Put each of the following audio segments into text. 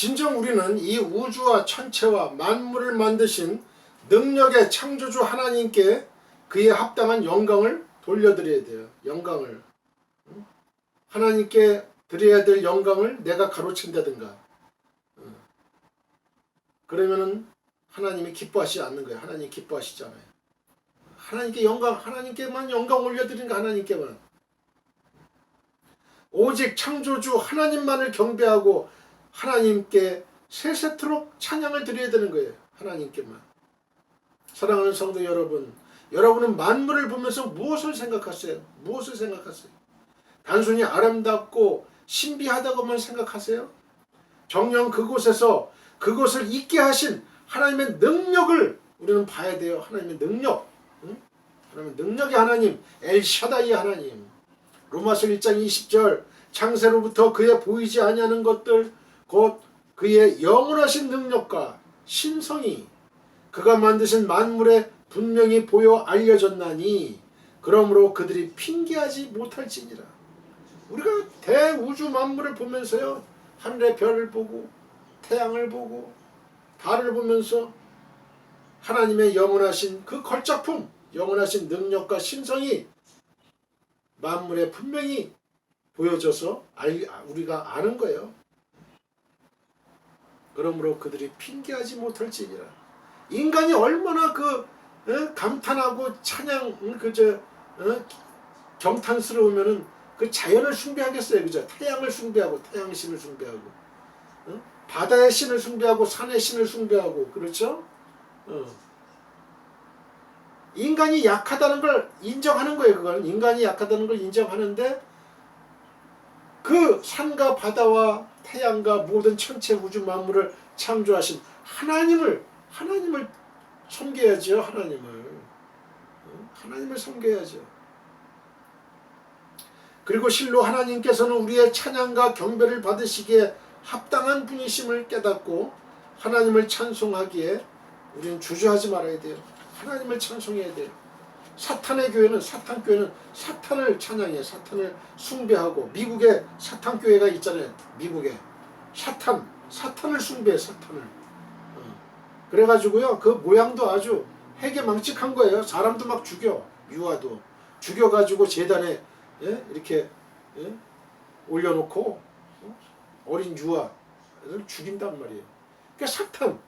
진정 우리는 이 우주와 천체와 만물을 만드신 능력의 창조주 하나님께 그에 합당한 영광을 돌려드려야 돼요. 영광을. 하나님께 드려야 될 영광을 내가 가로챈다든가. 그러면은 하나님이 기뻐하시지 않는 거예요. 하나님이 기뻐하시잖아요. 하나님께 영광, 하나님께만 영광 올려드리는 거 하나님께만. 오직 창조주 하나님만을 경배하고 하나님께 세세토록 찬양을 드려야 되는 거예요. 하나님께만. 사랑하는 성도 여러분, 여러분은 만물을 보면서 무엇을 생각하세요? 무엇을 생각하세요? 단순히 아름답고 신비하다고만 생각하세요? 정녕 그곳에서 그것을 있게 하신 하나님의 능력을 우리는 봐야 돼요. 하나님의 능력. 하나님의 능력의 하나님, 엘샤다이의 하나님. 로마서 1장 20절 창세로부터 그의 보이지 아니하는 것들 곧 그의 영원하신 능력과 신성이 그가 만드신 만물에 분명히 보여 알려졌나니 그러므로 그들이 핑계하지 못할지니라. 우리가 대우주 만물을 보면서요, 하늘의 별을 보고 태양을 보고 달을 보면서 하나님의 영원하신 그 걸작품, 영원하신 능력과 신성이 만물에 분명히 보여져서 우리가 아는 거예요. 그러므로 그들이 핑계하지 못할지니라. 인간이 얼마나 감탄하고 찬양 경탄스러우면은 그 자연을 숭배하겠어요. 그죠? 태양을 숭배하고 태양신을 숭배하고 바다의 신을 숭배하고 산의 신을 숭배하고 그렇죠? 인간이 약하다는 걸 인정하는 거예요. 그거는 인간이 약하다는 걸 인정하는데 그 산과 바다와 태양과 모든 천체 우주 만물을 창조하신 하나님을 섬겨야죠. 하나님을 섬겨야죠. 그리고 실로 하나님께서는 우리의 찬양과 경배를 받으시기에 합당한 분이심을 깨닫고 하나님을 찬송하기에 우리는 주저하지 말아야 돼요. 하나님을 찬송해야 돼요. 사탄의 교회는 사탄교회는 사탄을 찬양해요. 사탄을 숭배하고 미국에 사탄교회가 있잖아요. 미국에 사탄을 숭배해. 사탄을. 그래가지고요 그 모양도 아주 해괴망측한 거예요. 사람도 막 죽여. 유아도 죽여가지고 제단에 이렇게 올려놓고 어린 유아를 죽인단 말이에요. 그러니까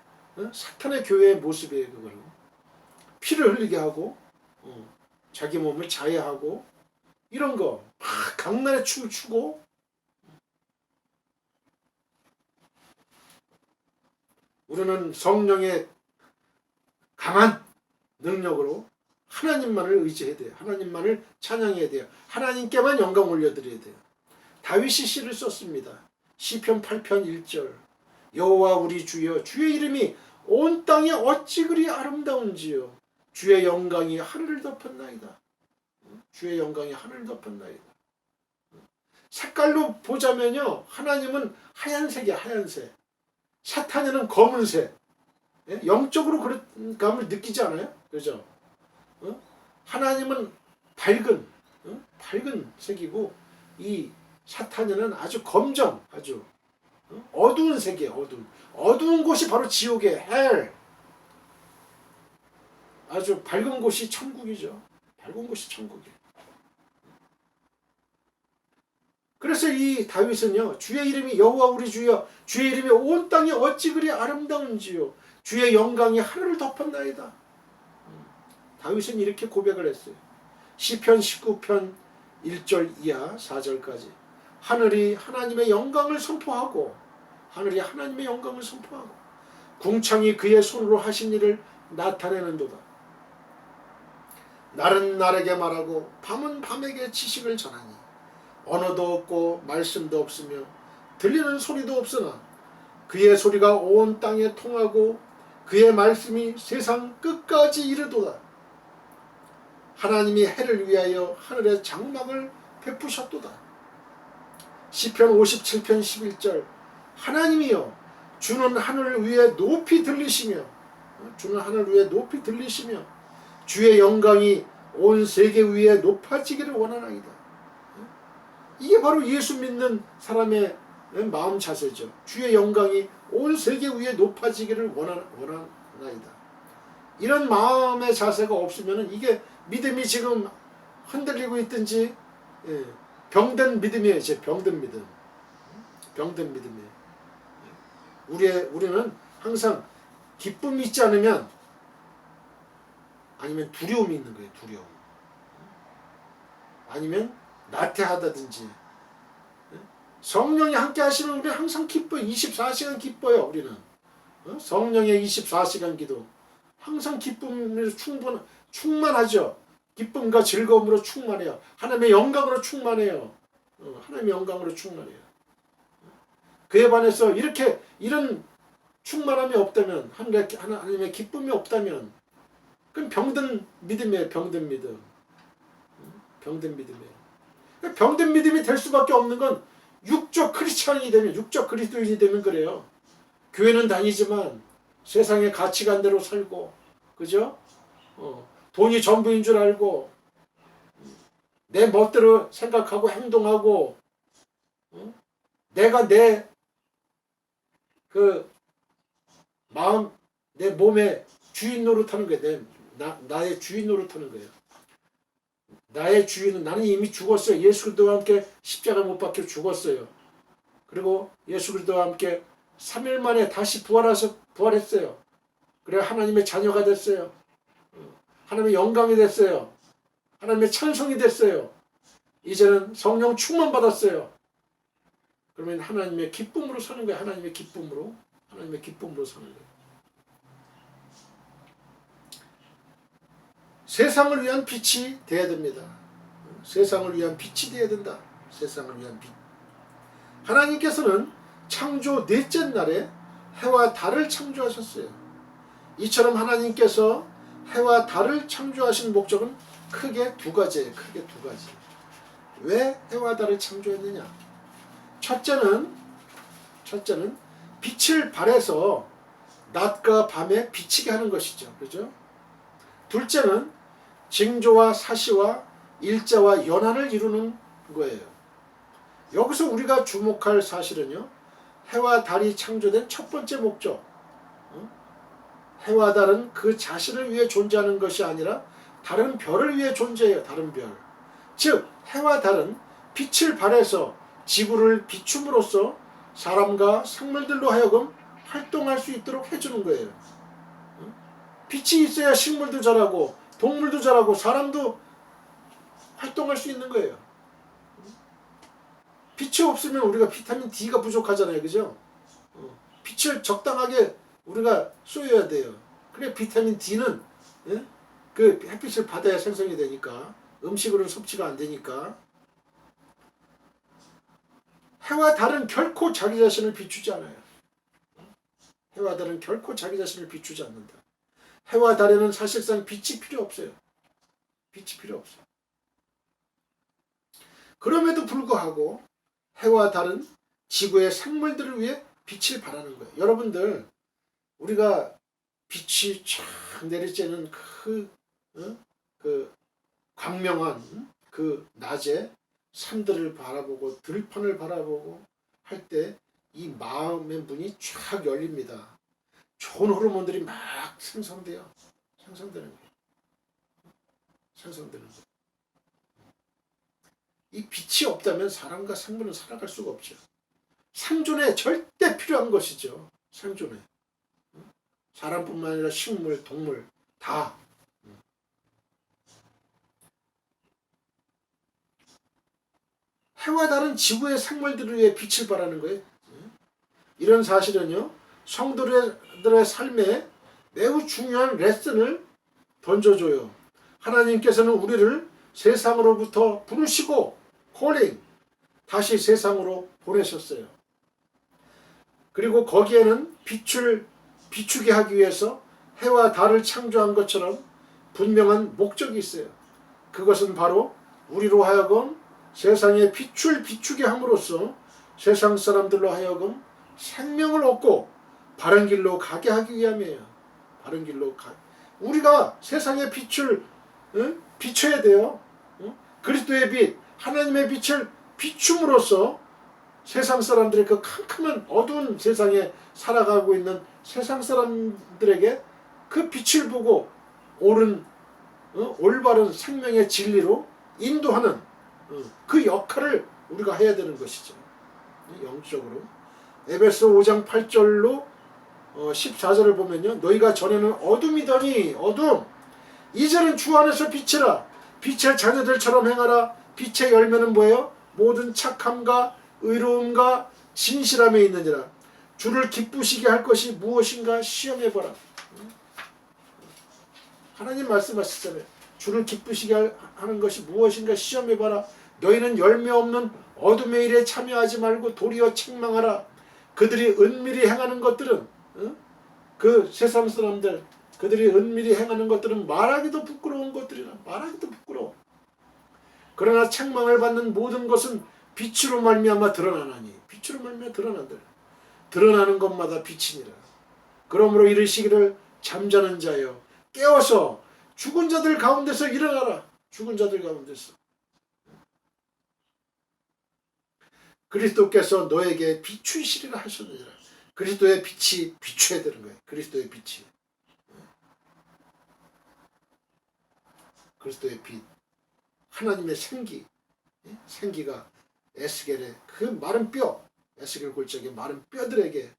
사탄의 교회의 모습이에요. 그거는 피를 흘리게 하고 자기 몸을 자해하고 이런 거 막 강날의 춤을 추고 우리는 성령의 강한 능력으로 하나님만을 의지해야 돼요. 하나님만을 찬양해야 돼요. 하나님께만 영광 올려드려야 돼요. 다윗이 시를 썼습니다. 시편 8편 1절 여호와 우리 주여 주의 이름이 온 땅에 어찌 그리 아름다운지요 주의 영광이 하늘을 덮었나이다. 주의 영광이 하늘을 덮었나이다. 색깔로 보자면요 하나님은 하얀색이야. 하얀색. 사탄에는 검은색. 영적으로 그런 감을 느끼지 않아요? 그죠? 하나님은 밝은 색이고 이 사탄에는 아주 검정, 아주 어두운 색이에요. 어두운 곳이 바로 지옥의 헬. 아주 밝은 곳이 천국이죠. 밝은 곳이 천국이에요. 그래서 이 다윗은요 주의 이름이 여호와 우리 주여 주의 이름이 온 땅이 어찌 그리 아름다운지요 주의 영광이 하늘을 덮었나이다. 다윗은 이렇게 고백을 했어요. 시편 19편 1절 이하 4절까지 하늘이 하나님의 영광을 선포하고 궁창이 그의 손으로 하신 일을 나타내는도다. 날은 날에게 말하고 밤은 밤에게 지식을 전하니 언어도 없고 말씀도 없으며 들리는 소리도 없으나 그의 소리가 온 땅에 통하고 그의 말씀이 세상 끝까지 이르도다. 하나님이 해를 위하여 하늘의 장막을 베푸셨도다. 시편 57편 11절 하나님이여 주는 하늘 위에 높이 들리시며 주의 영광이 온 세계 위에 높아지기를 원하나이다. 이게 바로 예수 믿는 사람의 마음 자세죠. 주의 영광이 온 세계 위에 높아지기를 원하나이다. 이런 마음의 자세가 없으면 이게 믿음이 지금 흔들리고 있든지, 예, 병든 믿음이에요. 이제 병든 믿음. 병든 믿음이에요. 우리는 항상 기쁨이 있지 않으면, 아니면 두려움이 있는 거예요. 두려움. 아니면 나태하다든지. 성령이 함께 하시면 우리 항상 기뻐요. 24시간 기뻐요. 우리는 성령의 24시간 기도, 항상 기쁨으로 충만하죠. 기쁨과 즐거움으로 충만해요. 하나님의 영광으로 충만해요. 하나님의 영광으로 충만해요. 그에 반해서 이런 충만함이 없다면, 하나님의 기쁨이 없다면, 그건 병든 믿음이에요. 병든 믿음. 병든 믿음이에요. 병든 믿음이 될 수밖에 없는 건 육적 크리스찬이 되면, 육적 그리스도인이 되면 그래요. 교회는 다니지만 세상의 가치관대로 살고, 그죠? 돈이 전부인 줄 알고, 내 멋대로 생각하고 행동하고, 내가 내 마음, 내 몸의 주인 노릇하는 거예요. 나의 주인 노릇하는 거예요. 나의 주인은, 나는 이미 죽었어요. 예수 그리스도와 함께 십자가 못 박혀 죽었어요. 그리고 예수 그리스도와 함께 3일 만에 다시 부활했어요. 그래 하나님의 자녀가 됐어요. 하나님의 영광이 됐어요. 하나님의 찬송이 됐어요. 이제는 성령 충만 받았어요. 그러면 하나님의 기쁨으로 사는 거예요. 하나님의 기쁨으로 사는 거예요. 세상을 위한 빛이 되어야 됩니다. 세상을 위한 빛이 되어야 된다. 세상을 위한 빛. 하나님께서는 창조 넷째 날에 해와 달을 창조하셨어요. 이처럼 하나님께서 해와 달을 창조하신 목적은 크게 두 가지예요. 크게 두 가지. 왜 해와 달을 창조했느냐? 첫째는 빛을 발해서 낮과 밤에 비치게 하는 것이죠. 그죠? 둘째는 징조와 사시와 일자와 연한을 이루는 거예요. 여기서 우리가 주목할 사실은요, 해와 달이 창조된 첫 번째 목적, 해와 달은 그 자신을 위해 존재하는 것이 아니라 다른 별을 위해 존재해요. 다른 별. 즉 해와 달은 빛을 발해서 지구를 비춤으로써 사람과 생물들로 하여금 활동할 수 있도록 해주는 거예요. 빛이 있어야 식물도 자라고 동물도 자라고 사람도 활동할 수 있는 거예요. 빛이 없으면 우리가 비타민 D가 부족하잖아요. 그죠? 빛을 적당하게 우리가 쏘여야 돼요. 그래 비타민 D는, 예? 그 햇빛을 받아야 생성이 되니까, 음식으로는 섭취가 안 되니까. 해와 달은 결코 자기 자신을 비추지 않아요. 해와 달은 결코 자기 자신을 비추지 않는다. 해와 달에는 사실상 빛이 필요 없어요. 빛이 필요 없어요. 그럼에도 불구하고 해와 달은 지구의 생물들을 위해 빛을 발하는 거예요. 여러분들, 우리가 빛이 쫙 내리쬐는 그 광명한 그 낮에 산들을 바라보고 들판을 바라보고 할 때 이 마음의 문이 쫙 열립니다. 좋은 호르몬들이 막 생성되는 거예요. 이 빛이 없다면 사람과 생물은 살아갈 수가 없죠. 생존에 절대 필요한 것이죠. 생존에. 사람뿐만 아니라 식물, 동물 다. 해와 달은 지구의 생물들을 위해 빛을 발하는 거예요. 이런 사실은요, 성도들의 삶에 매우 중요한 레슨을 던져줘요. 하나님께서는 우리를 세상으로부터 부르시고 콜링, 다시 세상으로 보내셨어요. 그리고 거기에는 빛을 비추게 하기 위해서 해와 달을 창조한 것처럼 분명한 목적이 있어요. 그것은 바로 우리로 하여금 세상에 빛을 비추게 함으로써 세상 사람들로 하여금 생명을 얻고 바른 길로 가게 하기 위함이에요. 바른 길로 우리가 세상의 빛을 비춰야 돼요. 그리스도의 빛, 하나님의 빛을 비춤으로써 세상 사람들의 그 캄캄한 어두운 세상에 살아가고 있는 세상 사람들에게 그 빛을 보고 옳은 올바른 생명의 진리로 인도하는 그 역할을 우리가 해야 되는 것이죠. 영적으로. 에베소 5장 8절로 14절을 보면요. 너희가 전에는 어둠이더니 어둠, 이제는 주 안에서 빛이라. 빛의 자녀들처럼 행하라. 빛의 열매는 뭐예요? 모든 착함과 의로움과 진실함에 있느니라. 주를 기쁘시게 할 것이 무엇인가 시험해보라. 하나님 말씀하시잖아요. 주를 기쁘시게 하는 것이 무엇인가 시험해봐라. 너희는 열매 없는 어둠의 일에 참여하지 말고 도리어 책망하라. 그들이 은밀히 행하는 것들은 그 세상 사람들 그들이 은밀히 행하는 것들은 말하기도 부끄러운 것들이라. 말하기도 부끄러워. 그러나 책망을 받는 모든 것은 빛으로 말미암아 드러나나니. 빛으로 말미암아 드러난다. 드러나는 것마다 빛이니라. 그러므로 이르시기를 잠자는 자여 깨어서 죽은 자들 가운데서 일어나라. 죽은 자들 가운데서. 그리스도께서 너에게 비추시리라 하셨느니라. 그리스도의 빛이 비춰야 되는 거예요. 그리스도의 빛이. 그리스도의 빛. 하나님의 생기. 생기가 에스겔의 그 마른 뼈, 에스겔 골짜기 마른 뼈들에게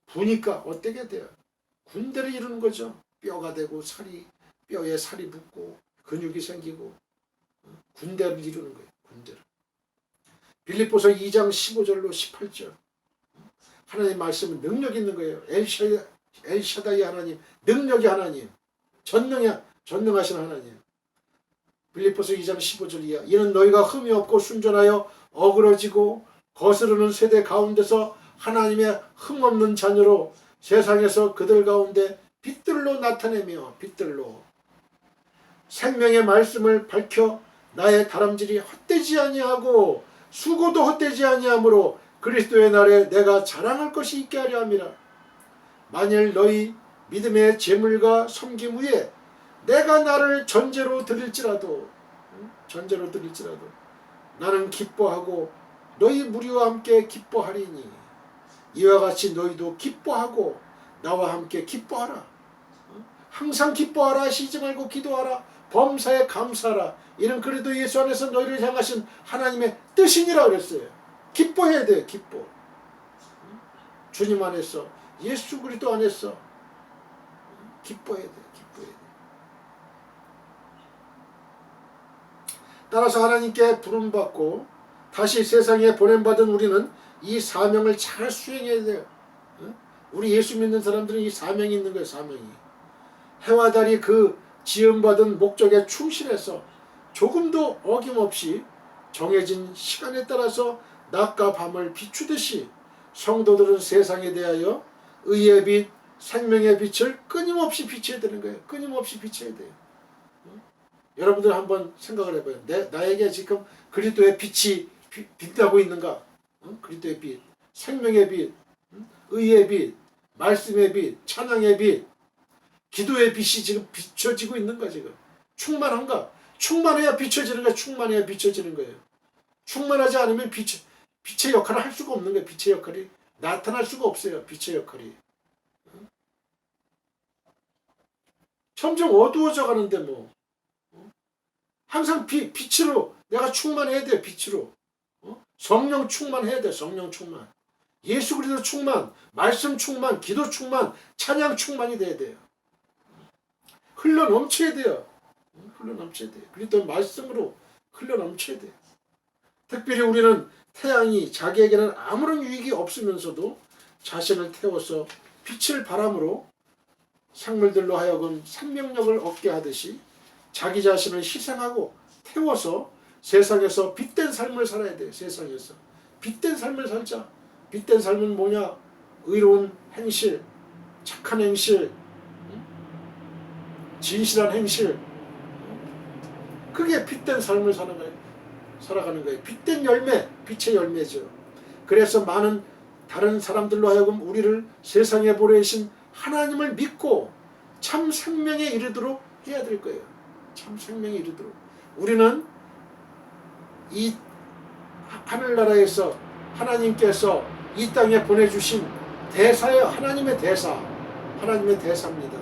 부니까 어떻게 돼요? 군대를 이루는 거죠. 뼈가 되고 뼈에 살이 붙고 근육이 생기고 군대를 이루는 거예요. 군대를. 빌립보서 2장 15절로 18절. 하나님 말씀은 능력 있는 거예요. 엘샤다이 하나님, 능력의 하나님, 전능하신 하나님. 빌립보서 2장 15절 이하. 이는 너희가 흠이 없고 순전하여 어그러지고 거스르는 세대 가운데서 하나님의 흠없는 자녀로 세상에서 그들 가운데 빛들로 나타내며 빛들로 생명의 말씀을 밝혀 나의 다람질이 헛되지 아니하고 수고도 헛되지 아니하므로 그리스도의 날에 내가 자랑할 것이 있게 하려 함이라. 만일 너희 믿음의 제물과 섬김 위에 내가 나를 전제로 드릴지라도 나는 기뻐하고 너희 무리와 함께 기뻐하리니 이와 같이 너희도 기뻐하고 나와 함께 기뻐하라. 항상 기뻐하라. 쉬지 말고 기도하라. 범사에 감사하라. 이는 그래도 예수 안에서 너희를 향하신 하나님의 뜻이니라 그랬어요. 기뻐해야 돼요. 기뻐. 주님 안에서, 예수 그리스도 안에서 기뻐해야 돼요. 기뻐해야 돼요. 따라서 하나님께 부름받고 다시 세상에 보냄받은 우리는 이 사명을 잘 수행해야 돼요. 우리 예수 믿는 사람들은 이 사명이 있는 거예요. 사명이. 해와 달이 그 지음받은 목적에 충실해서 조금도 어김없이 정해진 시간에 따라서 낮과 밤을 비추듯이 성도들은 세상에 대하여 의의 빛, 생명의 빛을 끊임없이 비춰야 되는 거예요. 끊임없이 비춰야 돼요. 여러분들 한번 생각을 해봐요. 나에게 지금 그리스도의 빛이 빛나고 있는가? 그리스도의 빛, 생명의 빛, 의의 빛, 말씀의 빛, 찬양의 빛, 기도의 빛이 지금 비춰지고 있는가? 지금 충만한가? 충만해야 비춰지는 거야. 충만해야 비춰지는 거예요. 충만하지 않으면 빛의 역할을 할 수가 없는 거예요. 빛의 역할이 나타날 수가 없어요. 빛의 역할이 점점 어두워져 가는데 뭐 항상 빛으로 내가 충만해야 돼. 빛으로 성령 충만해야 돼. 성령 충만, 예수 그리스도 충만, 말씀 충만, 기도 충만, 찬양 충만이 돼야 돼요. 흘러 넘쳐야 돼요. 흘러 넘쳐야 돼요. 그리스도 말씀으로 흘러 넘쳐야 돼요. 특별히 우리는 태양이 자기에게는 아무런 유익이 없으면서도 자신을 태워서 빛을 바람으로 생물들로 하여금 생명력을 얻게 하듯이 자기 자신을 희생하고 태워서 세상에서 빛된 삶을 살아야 돼요. 세상에서 빛된 삶을 살자. 빛된 삶은 뭐냐? 의로운 행실, 착한 행실, 진실한 행실. 그게 빛된 삶을 살아가는 거예요. 빛된 열매, 빛의 열매죠. 그래서 많은 다른 사람들로 하여금 우리를 세상에 보내신 하나님을 믿고 참 생명에 이르도록 해야 될 거예요. 참 생명에 이르도록. 우리는 이 하늘나라에서 하나님께서 이 땅에 보내주신 대사예요. 하나님의 대사. 하나님의 대사입니다.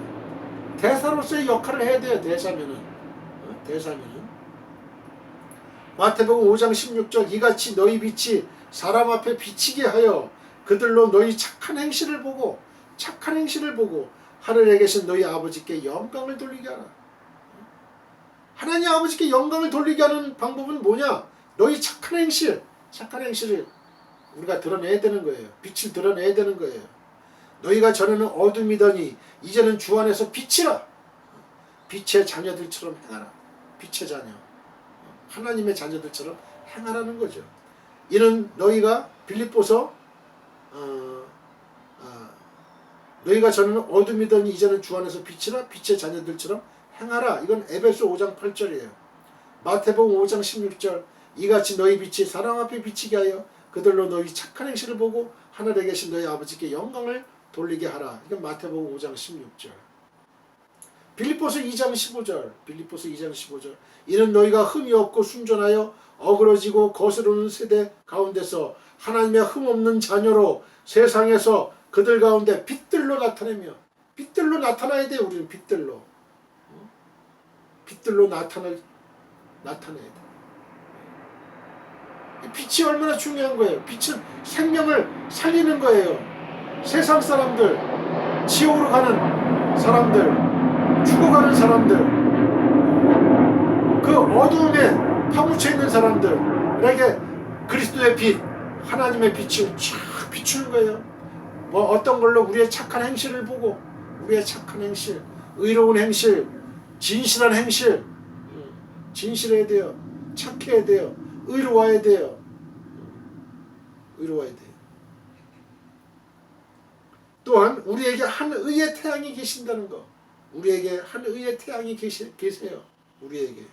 대사로서의 역할을 해야 돼요. 대사면은. 대사면은. 마태복음 5장 16절 이같이 너희 빛이 사람 앞에 비치게 하여 그들로 너희 착한 행실을 보고 하늘에 계신 너희 아버지께 영광을 돌리게 하라. 하나님 아버지께 영광을 돌리게 하는 방법은 뭐냐? 너희 착한 행실을 우리가 드러내야 되는 거예요. 빛을 드러내야 되는 거예요. 너희가 전에는 어둠이더니 이제는 주 안에서 빛이라. 빛의 자녀들처럼 행하라. 빛의 자녀. 하나님의 자녀들처럼 행하라는 거죠. 이는 너희가 빌립보서 너희가 전에는 어둠이더니 이제는 주 안에서 빛이라. 빛의 자녀들처럼 행하라. 이건 에베소 5장 8절이에요. 마태복음 5장 16절 이같이 너희 빛이 사람 앞에 비치게 하여 그들로 너희 착한 행실을 보고 하늘에 계신 너희 아버지께 영광을 돌리게 하라. 이건 마태복음 5장 16절. 빌립보서 2장 15절 이는 너희가 흠이 없고 순전하여 어그러지고 거스르는 세대 가운데서 하나님의 흠없는 자녀로 세상에서 그들 가운데 빛들로 나타내며 빛들로 나타나야 돼요. 우리는 빛들로 나타내야 돼. 빛이 얼마나 중요한 거예요. 빛은 생명을 살리는 거예요. 세상 사람들, 지옥으로 가는 사람들, 죽어가는 사람들, 그 어두움에 파묻혀 있는 사람들에게 그리스도의 빛, 하나님의 빛을 쫙 비추는 거예요. 뭐 어떤 걸로 우리의 착한 행실을 보고, 우리의 착한 행실, 의로운 행실, 진실한 행실, 진실해야 돼요. 착해야 돼요. 의로워야 돼요. 또한 우리에게 한 의의 태양이 계신다는 거. 우리에게 한 의의 태양이 계세요. 우리에게.